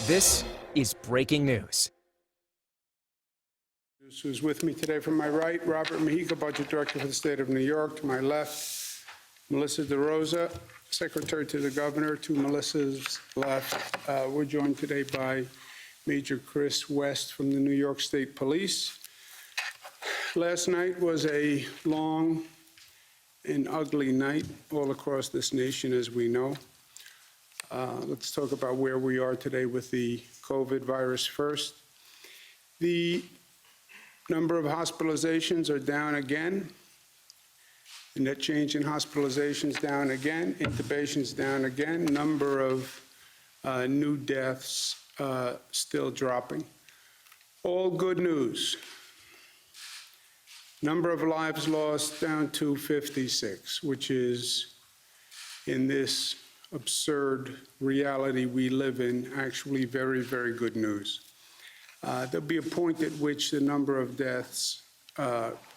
This is breaking news. Who's with me today from my right, Robert Mujica, Budget Director for the State of New York. To my left, Melissa DeRosa, Secretary to the Governor. To Melissa's left, we're joined today by Major Chris West from the New York State Police. Last night was a long and ugly night all across this nation, as we know. Let's talk about where we are today with the COVID virus first. The number of hospitalizations are down again. The net change in hospitalizations down again. Intubations down again. Number of new deaths still dropping. All good news. Number of lives lost down to 56, which is, in this absurd reality we live in, actually very, very good news. There'll be a point at which the number of deaths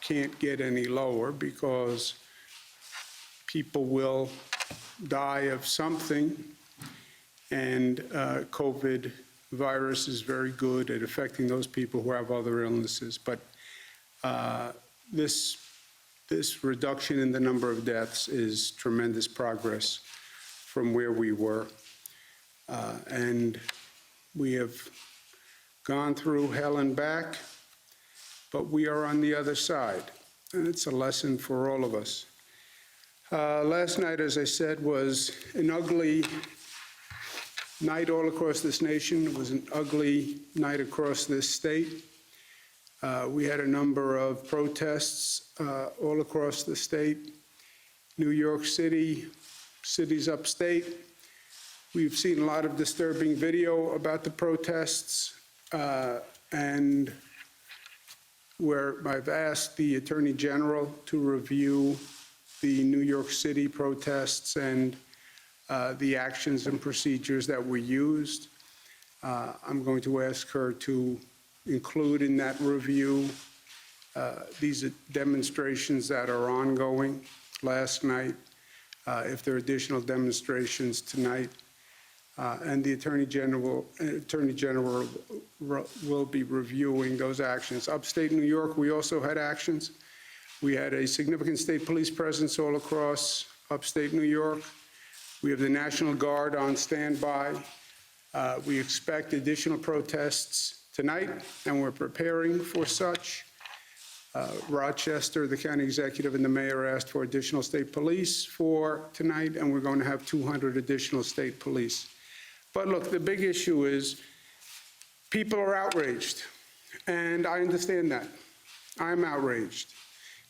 can't get any lower because people will die of something, and COVID virus is very good at affecting those people who have other illnesses. But this reduction in the number of deaths is tremendous progress from where we were. And we have gone through hell and back, but we are on the other side. And it's a lesson for all of us. Last night, as I said, was an ugly night all across this nation. It was an ugly night across this state. We had a number of protests all across the state. New York City, cities upstate. We've seen a lot of disturbing video about the protests, and where I've asked the Attorney General to review the New York City protests and the actions and procedures that were used. I'm going to ask her to include in that review these demonstrations that are ongoing last night, if there are additional demonstrations tonight, and the Attorney General will be reviewing those actions. Upstate New York, we also had actions. We had a significant state police presence all across upstate New York. We have the National Guard on standby. We expect additional protests tonight, and we're preparing for such. Rochester, the county executive, and the mayor asked for additional state police for tonight, and we're going to have 200 additional state police. But look, the big issue is people are outraged, and I understand that. I'm outraged.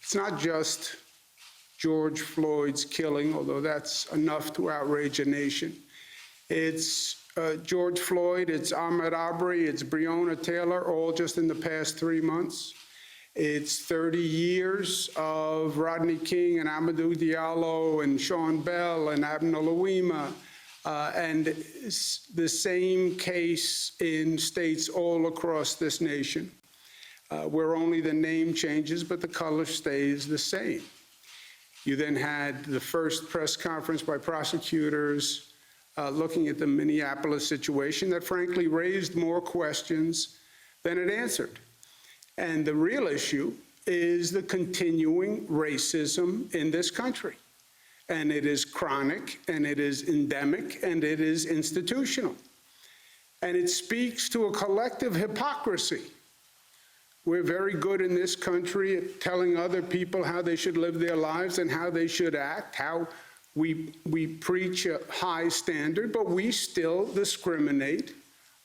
It's not just George Floyd's killing, although that's enough to outrage a nation. It's George Floyd, it's Ahmaud Arbery, it's Breonna Taylor, all just in the past 3 months. It's 30 years of Rodney King and Amadou Diallo and Sean Bell and Abner Louima, and the same case in states all across this nation, where only the name changes, but the color stays the same. You then had the first press conference by prosecutors looking at the Minneapolis situation that frankly raised more questions than it answered. And the real issue is the continuing racism in this country. And it is chronic, and it is endemic, and it is institutional. And it speaks to a collective hypocrisy. We're very good in this country at telling other people how they should live their lives and how they should act, how we preach a high standard, but we still discriminate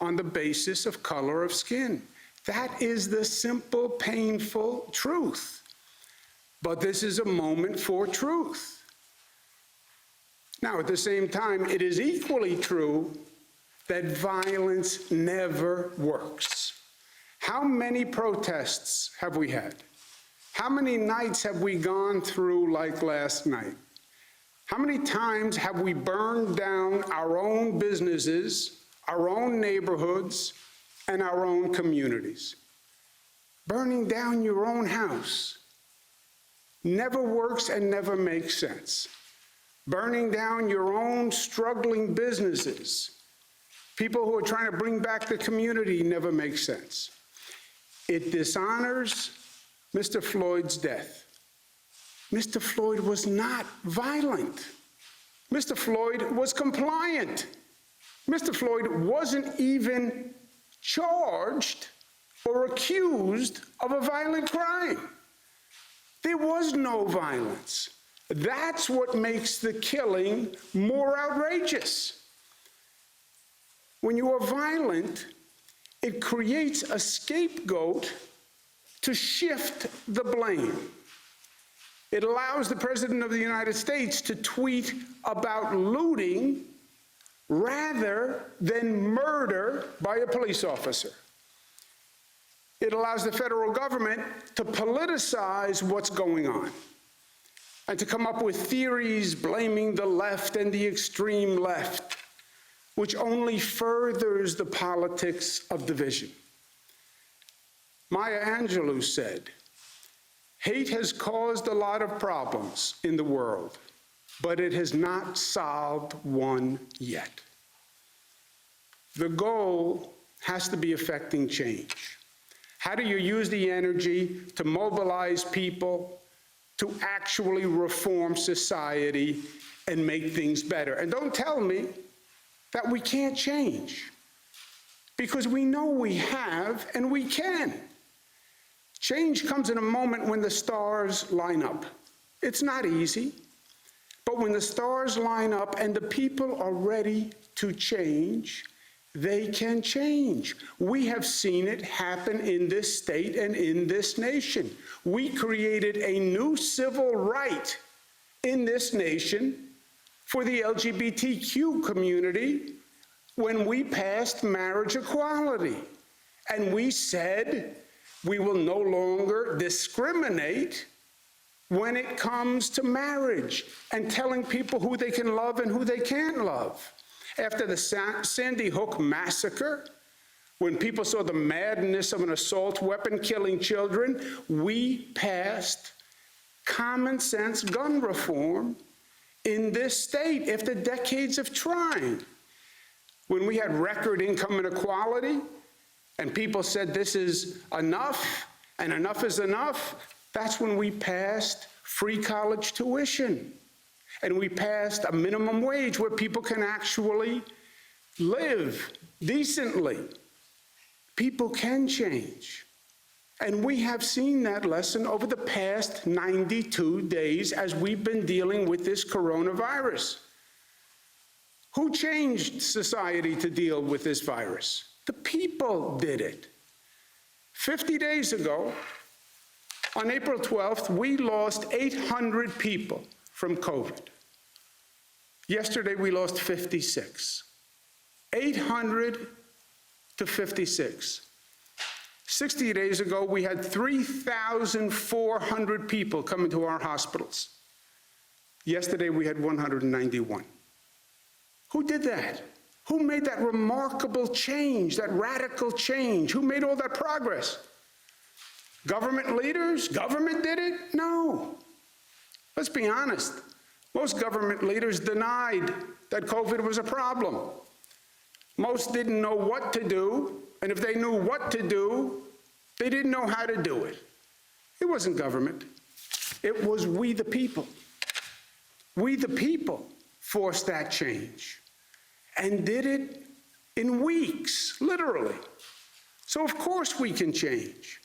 on the basis of color of skin. That is the simple, painful truth. But this is a moment for truth. Now, at the same time, it is equally true that violence never works. How many protests have we had? How many nights have we gone through like last night? How many times have we burned down our own businesses, our own neighborhoods, and our own communities? Burning down your own house never works and never makes sense. Burning down your own struggling businesses People who are trying to bring back the community never make sense. It dishonors Mr. Floyd's death. Mr. Floyd was not violent. Mr. Floyd was compliant. Mr. Floyd wasn't even charged or accused of a violent crime. There was no violence. That's what makes the killing more outrageous. When you are violent, it creates a scapegoat to shift the blame. It allows the President of the United States to tweet about looting rather than murder by a police officer. It allows the federal government to politicize what's going on and to come up with theories blaming the left and the extreme left, which only furthers the politics of division. Maya Angelou said, "Hate has caused a lot of problems in the world, but it has not solved one yet." The goal has to be affecting change. How do you use the energy to mobilize people to actually reform society and make things better? And don't tell me that we can't change, because we know we have and we can. Change comes in a moment when the stars line up. It's not easy, but when the stars line up and the people are ready to change, they can change. We have seen it happen in this state and in this nation. We created a new civil right in this nation for the LGBTQ community when we passed marriage equality. And we said we will no longer discriminate when it comes to marriage and telling people who they can love and who they can't love. After the Sandy Hook massacre, when people saw the madness of an assault weapon killing children, we passed common sense gun reform in this state after decades of trying. When we had record income inequality and people said this is enough and enough is enough, that's when we passed free college tuition. And we passed a minimum wage where people can actually live decently. People can change. And we have seen that lesson over the past 92 days as we've been dealing with this coronavirus. Who changed society to deal with this virus? The people did it. 50 days ago, on April 12th, we lost 800 people from COVID. Yesterday, we lost 56. 800 to 56. 60 days ago, we had 3,400 people come into our hospitals. Yesterday, we had 191. Who did that? Who made that remarkable change, that radical change? Who made all that progress? Government leaders? Government did it? No. Let's be honest. Most government leaders denied that COVID was a problem. Most didn't know what to do, and if they knew what to do, they didn't know how to do it. It wasn't government. It was we the people. We the people forced that change and did it in weeks, literally. So of course we can change.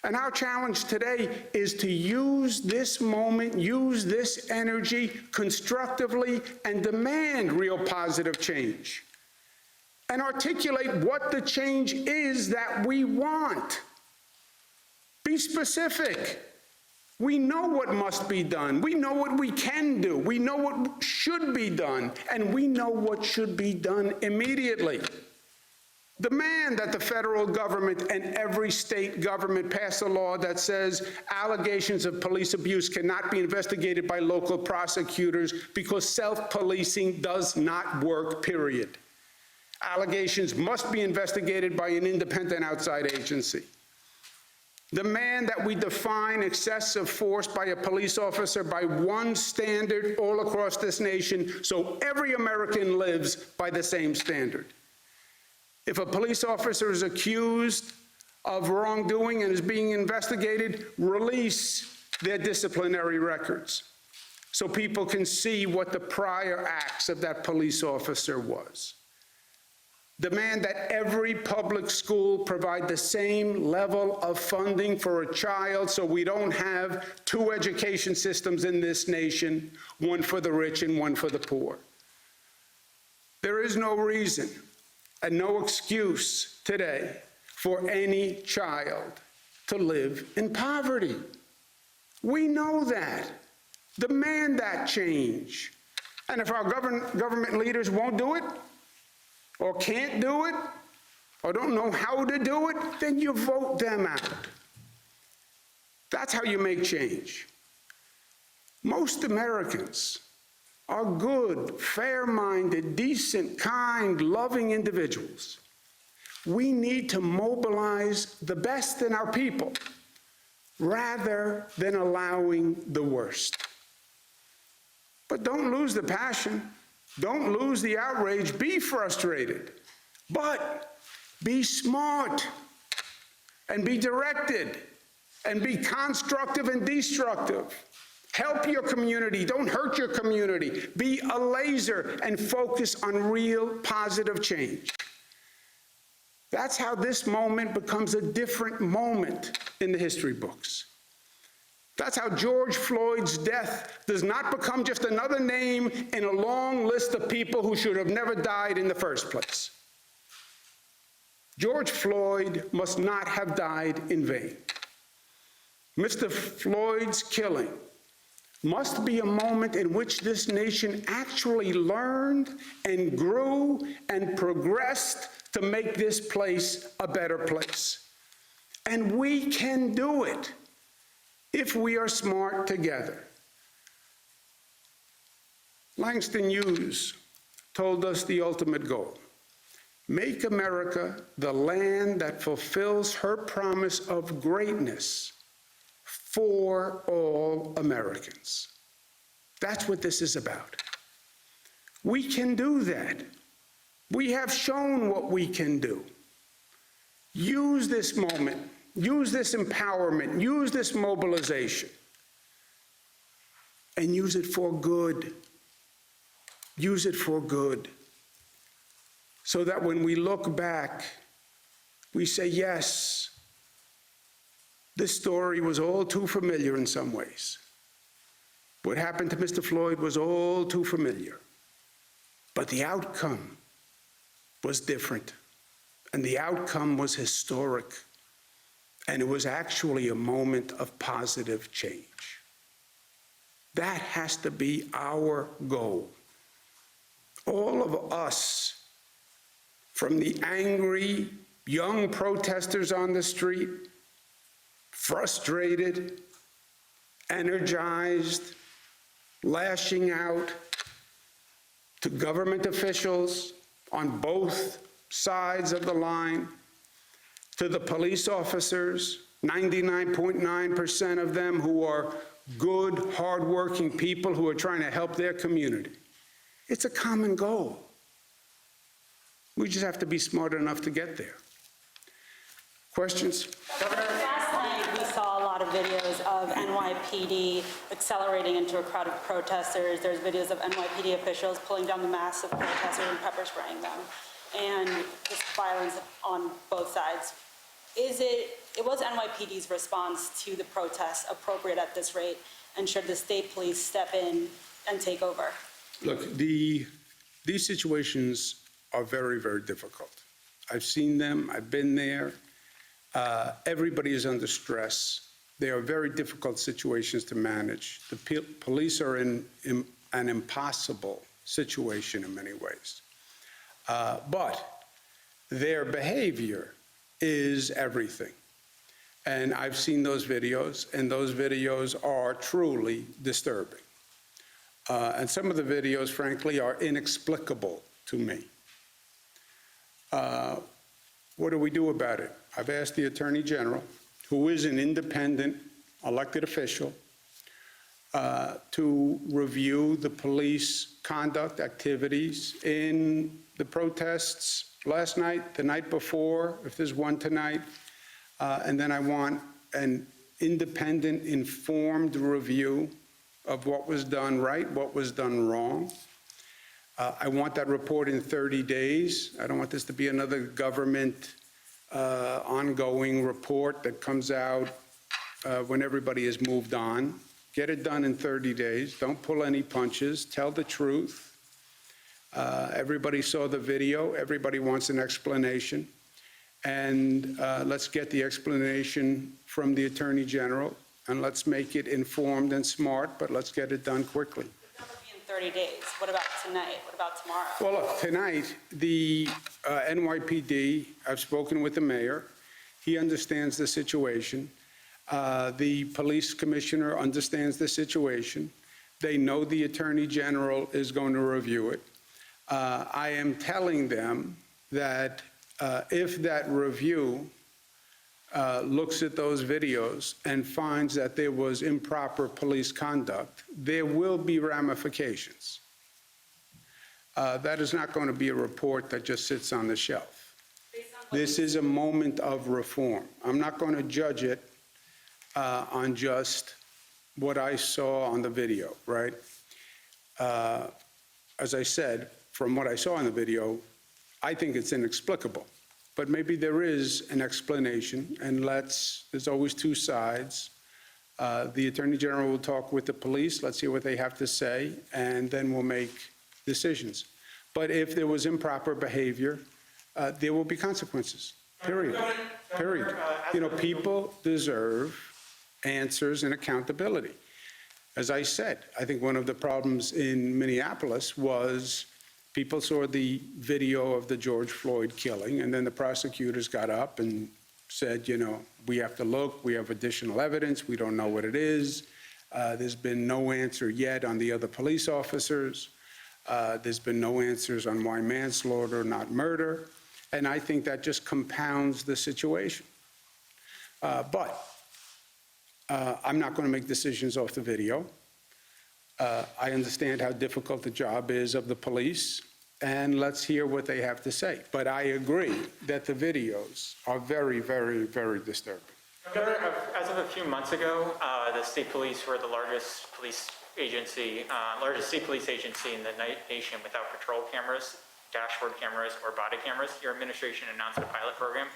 And our challenge today is to use this moment, use this energy constructively, and demand real positive change. And articulate what the change is that we want. Be specific. We know what must be done. We know what we can do. We know what should be done. And we know what should be done immediately. Demand that the federal government and every state government pass a law that says allegations of police abuse cannot be investigated by local prosecutors because self-policing does not work, period. Allegations must be investigated by an independent outside agency. Demand that we define excessive force by a police officer by one standard all across this nation so every American lives by the same standard. If a police officer is accused of wrongdoing and is being investigated, release their disciplinary records so people can see what the prior acts of that police officer was. Demand that every public school provide the same level of funding for a child so we don't have two education systems in this nation, one for the rich and one for the poor. There is no reason and no excuse today for any child to live in poverty. We know that. Demand that change. And if our government leaders won't do it, or can't do it, or don't know how to do it, then you vote them out. That's how you make change. Most Americans are good, fair-minded, decent, kind, loving individuals. We need to mobilize the best in our people rather than allowing the worst. But don't lose the passion. Don't lose the outrage. Be frustrated, but be smart and be directed and be constructive and destructive. Help your community. Don't hurt your community. Be a laser and focus on real positive change. That's how this moment becomes a different moment in the history books. That's how George Floyd's death does not become just another name in a long list of people who should have never died in the first place. George Floyd must not have died in vain. Mr. Floyd's killing must be a moment in which this nation actually learned and grew and progressed to make this place a better place. And we can do it if we are smart together. Langston Hughes told us the ultimate goal: make America the land that fulfills her promise of greatness for all Americans. That's what this is about. We can do that. We have shown what we can do. Use this moment. Use this empowerment, use this mobilization, and use it for good. Use it for good. So that when we look back, we say, yes, this story was all too familiar in some ways. What happened to Mr. Floyd was all too familiar. But the outcome was different, and the outcome was historic. And it was actually a moment of positive change. That has to be our goal. All of us, from the angry young protesters on the street, frustrated, energized, lashing out, to government officials on both sides of the line, to the police officers, 99.9% of them who are good, hardworking people who are trying to help their community. It's a common goal. We just have to be smart enough to get there. Questions? Governor, last night we saw a lot of videos of NYPD accelerating into a crowd of protesters. There's videos of NYPD officials pulling down the masks of protesters and pepper spraying them, and just violence on both sides. It was NYPD's response to the protests appropriate at this rate, and should the state police step in and take over? Look, these situations are very, very difficult. I've seen them, I've been there. Everybody is under stress. They are very difficult situations to manage. The police are in an impossible situation in many ways. But their behavior is everything. And I've seen those videos, and those videos are truly disturbing. And some of the videos, frankly, are inexplicable to me. What do we do about it? I've asked the Attorney General, who is an independent elected official, to review the police conduct activities in the protests last night, the night before, if there's one tonight, and then I want an independent, informed review of what was done right, what was done wrong. I want that report in 30 days. I don't want this to be another government ongoing report that comes out when everybody has moved on. Get it done in 30 days. Don't pull any punches. Tell the truth. Everybody saw the video. Everybody wants an explanation. And let's get the explanation from the Attorney General, and let's make it informed and smart, but let's get it done quickly. That would be in 30 days. What about tonight? What about tomorrow? Well, look, tonight, the NYPD, I've spoken with the mayor. He understands the situation. The police commissioner understands the situation. They know the Attorney General is going to review it. I am telling them that if that review looks at those videos and finds that there was improper police conduct, there will be ramifications. That is not going to be a report that just sits on the shelf. This is a moment of reform. I'm not going to judge it on just what I saw on the video, right? As I said, from what I saw in the video, I think it's inexplicable. But maybe there is an explanation, and there's always two sides. The Attorney General will talk with the police, let's hear what they have to say, and then we'll make decisions. But if there was improper behavior, there will be consequences, period. Period. You know, people deserve answers and accountability. As I said, I think one of the problems in Minneapolis was people saw the video of the George Floyd killing, and then the prosecutors got up and said, you know, we have to look, we have additional evidence, we don't know what it is. There's been no answer yet on the other police officers. There's been no answers on why manslaughter, not murder. And I think that just compounds the situation. But I'm not going to make decisions off the video. I understand how difficult the job is of the police, and let's hear what they have to say. But I agree that the videos are very, very, very disturbing. Governor, as of a few months ago, the state police were the largest police agency, largest state police agency in the nation without patrol cameras, dashboard cameras, or body cameras. Your administration announced a pilot program.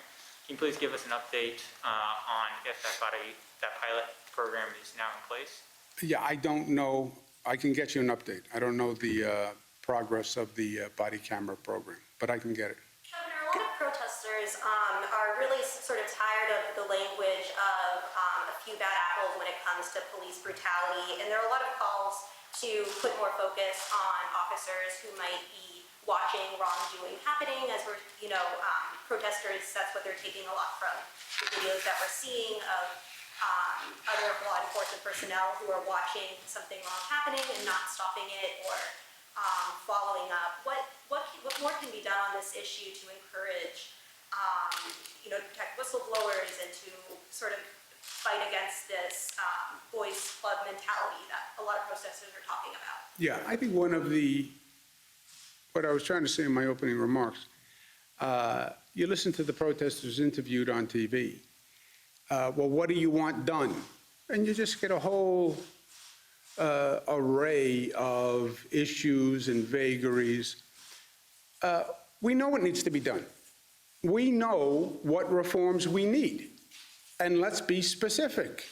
Can you please give us an update on if that pilot program is now in place? Yeah, I don't know. I can get you an update. I don't know the progress of the body camera program, but I can get it. Governor, a lot of protesters are really sort of tired of the language of a few bad apples when it comes to police brutality, and there are a lot of calls to put more focus on officers who might be watching wrongdoing happening. As we're, protesters, that's what they're taking a lot from the videos that we're seeing of other law enforcement personnel who are watching something wrong happening and not stopping it or following up. What more can be done on this issue to encourage, protect whistleblowers and to sort of fight against this boys club mentality that a lot of protesters are talking about? Yeah, I think what I was trying to say in my opening remarks, you listen to the protesters interviewed on TV. Well, what do you want done? And you just get a whole array of issues and vagaries. We know what needs to be done. We know what reforms we need. And let's be specific.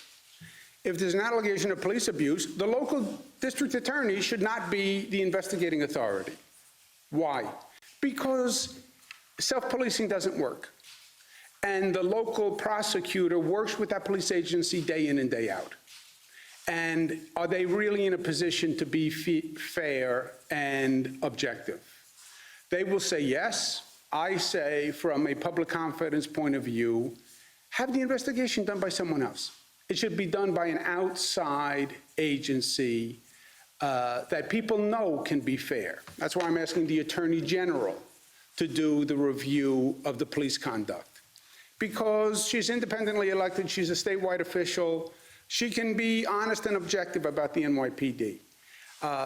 If there's an allegation of police abuse, the local district attorney should not be the investigating authority. Why? Because self-policing doesn't work. And the local prosecutor works with that police agency day in and day out. And are they really in a position to be fair and objective? They will say yes. I say, from a public confidence point of view, have the investigation done by someone else. It should be done by an outside agency that people know can be fair. That's why I'm asking the Attorney General to do the review of the police conduct. Because she's independently elected, she's a statewide official, she can be honest and objective about the NYPD.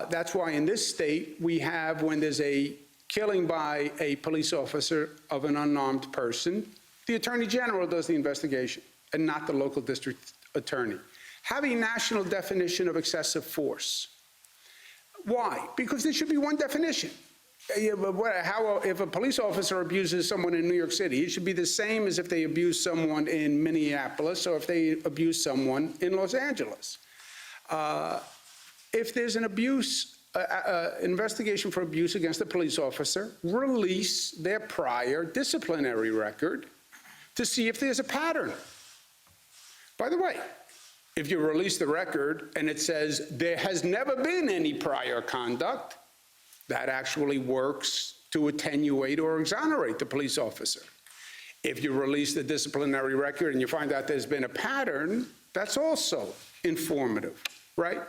That's why in this state we have, when there's a killing by a police officer of an unarmed person, the Attorney General does the investigation and not the local district attorney. Have a national definition of excessive force. Why? Because there should be one definition. If a police officer abuses someone in New York City, it should be the same as if they abuse someone in Minneapolis or if they abuse someone in Los Angeles. If there's an investigation for abuse against a police officer, release their prior disciplinary record to see if there's a pattern. By the way, if you release the record and it says there has never been any prior conduct, that actually works to attenuate or exonerate the police officer. If you release the disciplinary record and you find out there's been a pattern, that's also informative, right?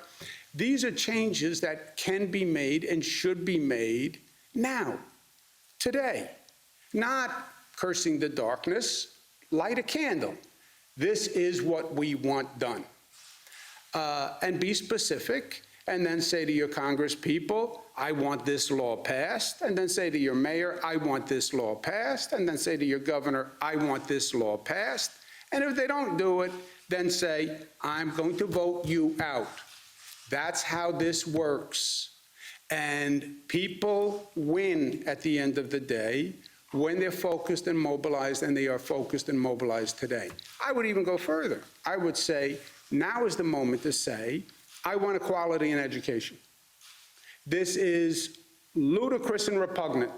These are changes that can be made and should be made now, today. Not cursing the darkness, light a candle. This is what we want done. And be specific, and then say to your Congress people, I want this law passed, and then say to your mayor, I want this law passed, and then say to your governor, I want this law passed. And if they don't do it, then say, I'm going to vote you out. That's how this works. And people win at the end of the day when they're focused and mobilized, and they are focused and mobilized today. I would even go further. I would say, now is the moment to say, I want equality in education. This is ludicrous and repugnant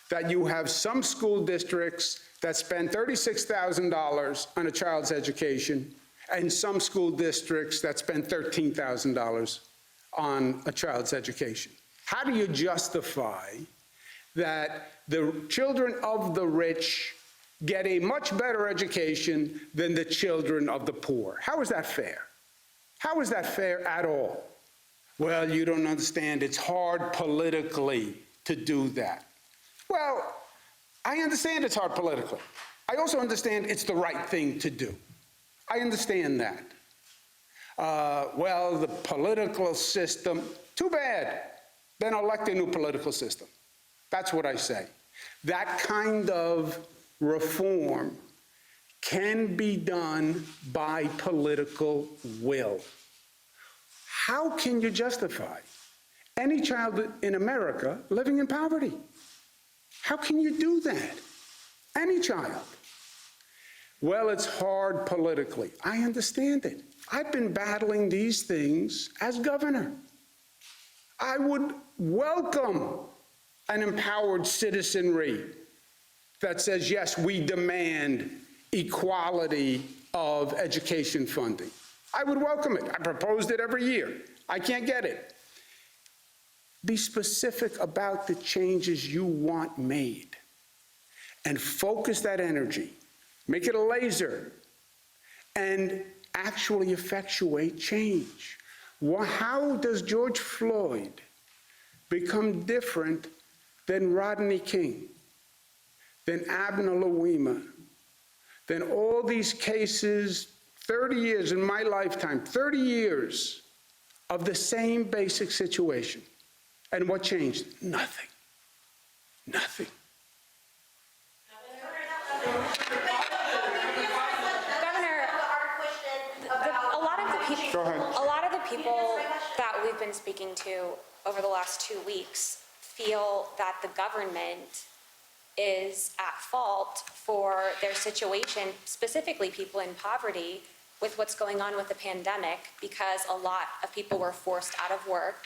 that you have some school districts that spend $36,000 on a child's education and some school districts that spend $13,000 on a child's education. How do you justify that the children of the rich get a much better education than the children of the poor? How is that fair? How is that fair at all? Well, you don't understand. It's hard politically to do that. Well, I understand it's hard politically. I also understand it's the right thing to do. I understand that. Well, the political system, too bad. Then elect a new political system. That's what I say. That kind of reform can be done by political will. How can you justify any child in America living in poverty? How can you do that? Any child. Well, it's hard politically. I understand it. I've been battling these things as governor. I would welcome an empowered citizenry that says, yes, we demand equality of education funding. I would welcome it. I proposed it every year. I can't get it. Be specific about the changes you want made and focus that energy. Make it a laser and actually effectuate change. Well, how does George Floyd become different than Rodney King, than Abner Louima, than all these cases, 30 years in my lifetime, 30 years of the same basic situation? And what changed? Nothing. Nothing. Governor, a lot of the people that we've been speaking to over the last 2 weeks feel that the government is at fault for their situation, specifically people in poverty, with what's going on with the pandemic, because a lot of people were forced out of work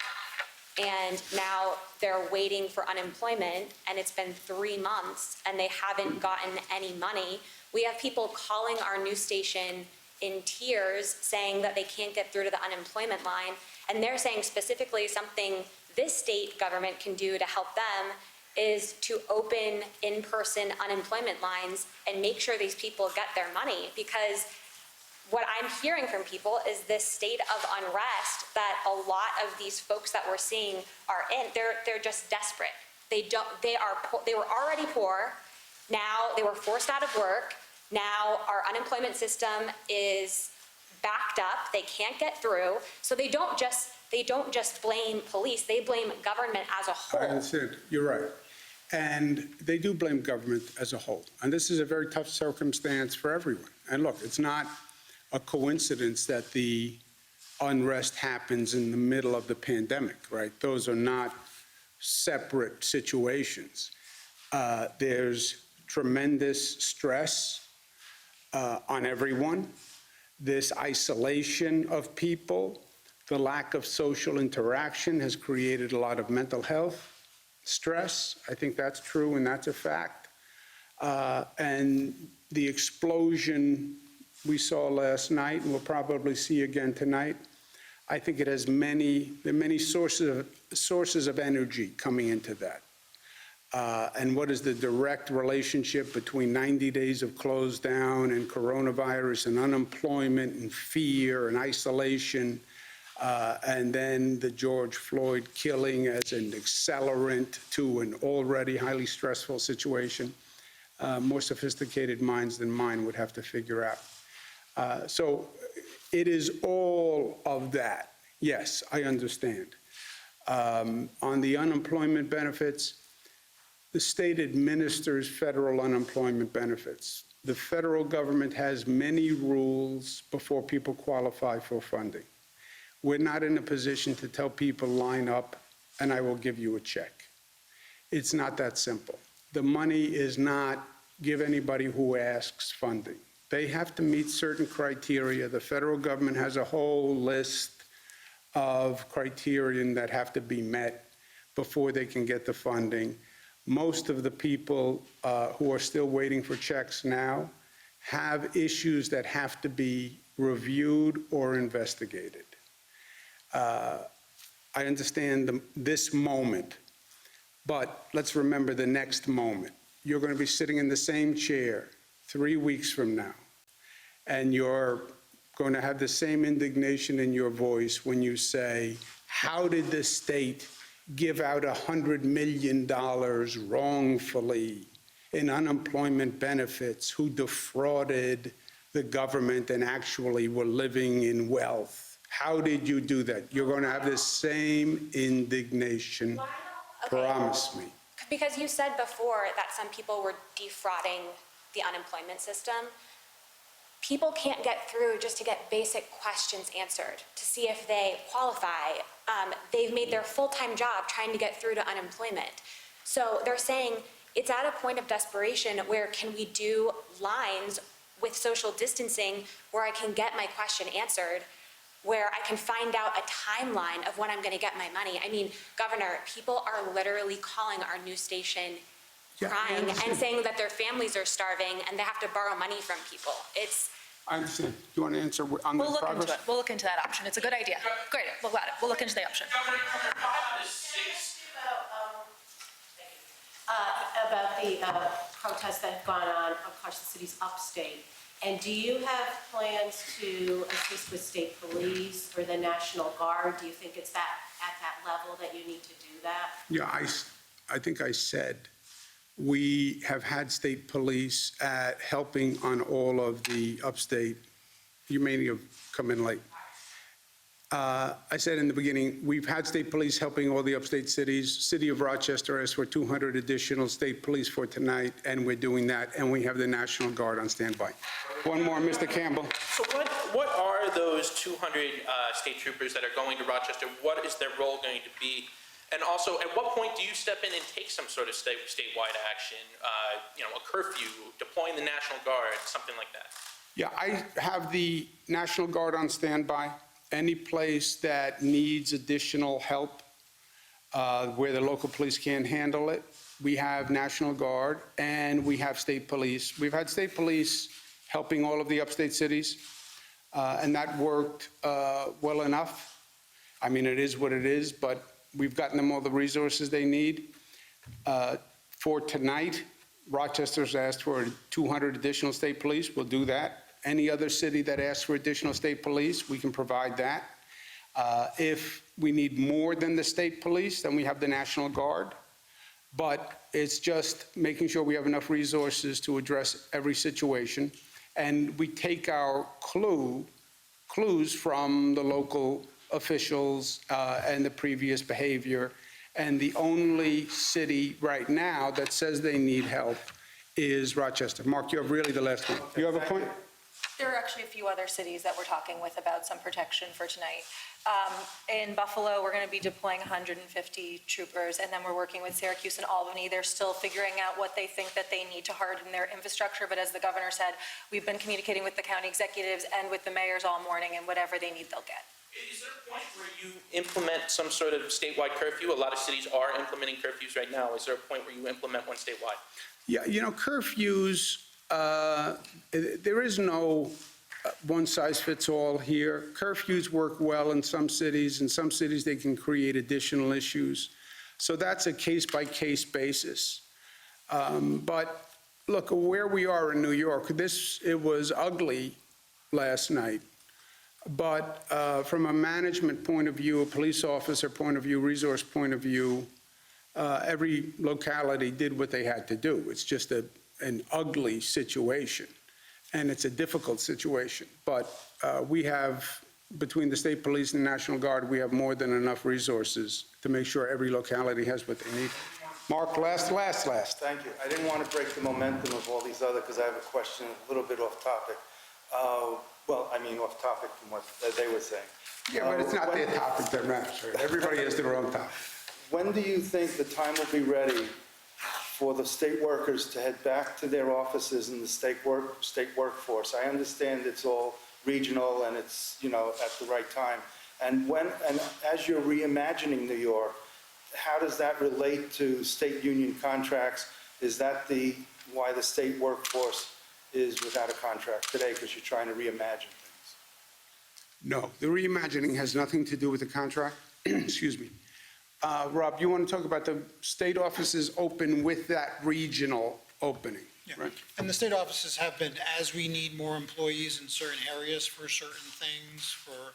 and now they're waiting for unemployment, and it's been 3 months and they haven't gotten any money. We have people calling our news station in tears saying that they can't get through to the unemployment line, and they're saying specifically something this state government can do to help them is to open in-person unemployment lines and make sure these people get their money, because what I'm hearing from people is this state of unrest that a lot of these folks that we're seeing are in. They're just desperate. They were already poor. Now they were forced out of work. Now our unemployment system is backed up. They can't get through. So they don't just blame police. They blame government as a whole. I understand. You're right. And they do blame government as a whole. And this is a very tough circumstance for everyone. And look, it's not a coincidence that the unrest happens in the middle of the pandemic, right? Those are not separate situations. There's tremendous stress on everyone. This isolation of people, the lack of social interaction has created a lot of mental health stress. I think that's true, and that's a fact. And the explosion we saw last night, and we'll probably see again tonight, I think it has many sources of energy coming into that. And what is the direct relationship between 90 days of close down and coronavirus and unemployment and fear and isolation, and then the George Floyd killing as an accelerant to an already highly stressful situation? More sophisticated minds than mine would have to figure out. So it is all of that. Yes, I understand. On the unemployment benefits, the state administers federal unemployment benefits. The federal government has many rules before people qualify for funding. We're not in a position to tell people line up and I will give you a check. It's not that simple. The money is not give anybody who asks funding. They have to meet certain criteria. The federal government has a whole list of criterion that have to be met before they can get the funding. Most of the people who are still waiting for checks now have issues that have to be reviewed or investigated. I understand this moment, but let's remember the next moment. You're going to be sitting in the same chair 3 weeks from now, and you're going to have the same indignation in your voice when you say, how did the state give out $100 million wrongfully in unemployment benefits, who defrauded the government and actually were living in wealth? How did you do that? You're going to have the same indignation. Okay. Promise me. Because you said before that some people were defrauding the unemployment system. People can't get through just to get basic questions answered to see if they qualify. They've made their full-time job trying to get through to unemployment. So they're saying it's at a point of desperation where can we do lines with social distancing where I can get my question answered, where I can find out a timeline of when I'm going to get my money. I mean, Governor, people are literally calling our news station crying and saying that their families are starving and they have to borrow money from people. I understand. Do you want to answer on the We'll look progress? into it. We'll look into that option. It's a good idea. Great. We'll got it. We'll look into the option. About the protests that have gone on across the city's upstate. And do you have plans to assist with state police or the National Guard? Do you think it's at that level that you need to do that? Yeah, I think I said we have had state police helping on all of the upstate. You may have come in late. I said in the beginning, we've had state police helping all the upstate cities. City of Rochester asked for 200 additional state police for tonight, and we're doing that, and we have the National Guard on standby. One more, Mr. Campbell. So what are those 200 state troopers that are going to Rochester? What is their role going to be? And also, at what point do you step in and take some sort of statewide action, a curfew, deploying the National Guard, something like that? Yeah, I have the National Guard on standby. Any place that needs additional help where the local police can't handle it, we have National Guard and we have state police. We've had state police helping all of the upstate cities, and that worked well enough. I mean, it is what it is, but we've gotten them all the resources they need. For tonight, Rochester's asked for 200 additional state police. We'll do that. Any other city that asks for additional state police, we can provide that. If we need more than the state police, then we have the National Guard. But it's just making sure we have enough resources to address every situation. And we take our clues from the local officials and the previous behavior, And the only city right now that says they need help is Rochester. Mark, you have really the last one. You have a point? There are actually a few other cities that we're talking with about some protection for tonight. In Buffalo, we're going to be deploying 150 troopers, and then we're working with Syracuse and Albany. They're still figuring out what they think that they need to harden their infrastructure, but as the governor said, we've been communicating with the county executives and with the mayors all morning, and whatever they need, they'll get. Is there a point where you implement some sort of statewide curfew? A lot of cities are implementing curfews right now. Is there a point where you implement one statewide? Yeah, curfews, there is no one-size-fits-all here. Curfews work well in some cities. In some cities, they can create additional issues. So that's a case-by-case basis. But look, where we are in New York, it was ugly last night. But from a management point of view, a police officer point of view, resource point of view, every locality did what they had to do. It's just an ugly situation, and it's a difficult situation. But we have, between the state police and the National Guard, we have more than enough resources to make sure every locality has what they need. Mark, last. Thank you. I didn't want to break the momentum of all these other, because I have a question a little bit off topic. Off topic from what they were saying. Yeah, but it's not their topic that matters. Right? Everybody has their own topic. When do you think the time will be ready for the state workers to head back to their offices in the state workforce? I understand it's all regional and it's, at the right time. And as you're reimagining New York, how does that relate to state union contracts? Is that why the state workforce is without a contract today, because you're trying to reimagine things? No, the reimagining has nothing to do with the contract. Excuse me. Rob, you want to talk about the state offices open with that regional opening, right? And the state offices have been, as we need more employees in certain areas for certain things, for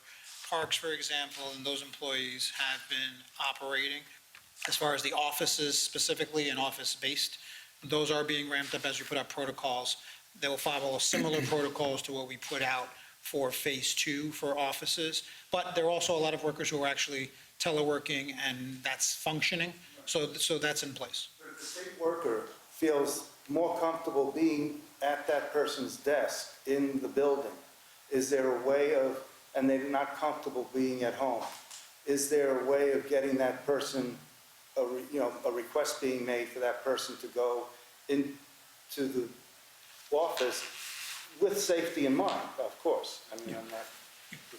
parks, for example, and those employees have been operating. As far as the offices specifically and office-based, those are being ramped up as we put out protocols. They will follow similar protocols to what we put out for phase 2 for offices. But there are also a lot of workers who are actually teleworking, and that's functioning. So that's in place. But if the state worker feels more comfortable being at that person's desk in the building, is there a way of, and they're not comfortable being at home, is there a way of getting that person, a request being made for that person to go into the office with safety in mind, of course? I mean, I'm not...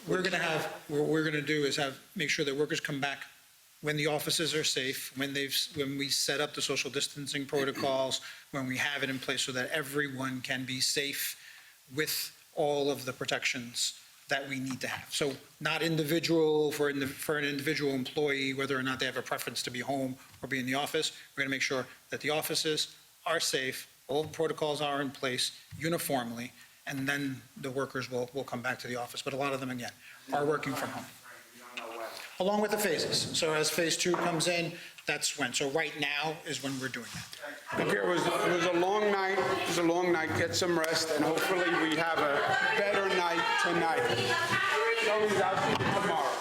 What we're going to do is make sure that workers come back when the offices are safe, when we set up the social distancing protocols, when we have it in place so that everyone can be safe with all of the protections that we need to have. So not individual for an individual employee, whether or not they have a preference to be home or be in the office. We're going to make sure that the offices are safe, all the protocols are in place uniformly, and then the workers will come back to the office. But a lot of them, again, are working from home. Along with the phases. So as phase 2 comes in, that's when. So right now is when we're doing that. Okay, it was a long night. It was a long night. Get some rest, and hopefully we have a better night tonight. So I'll see you tomorrow.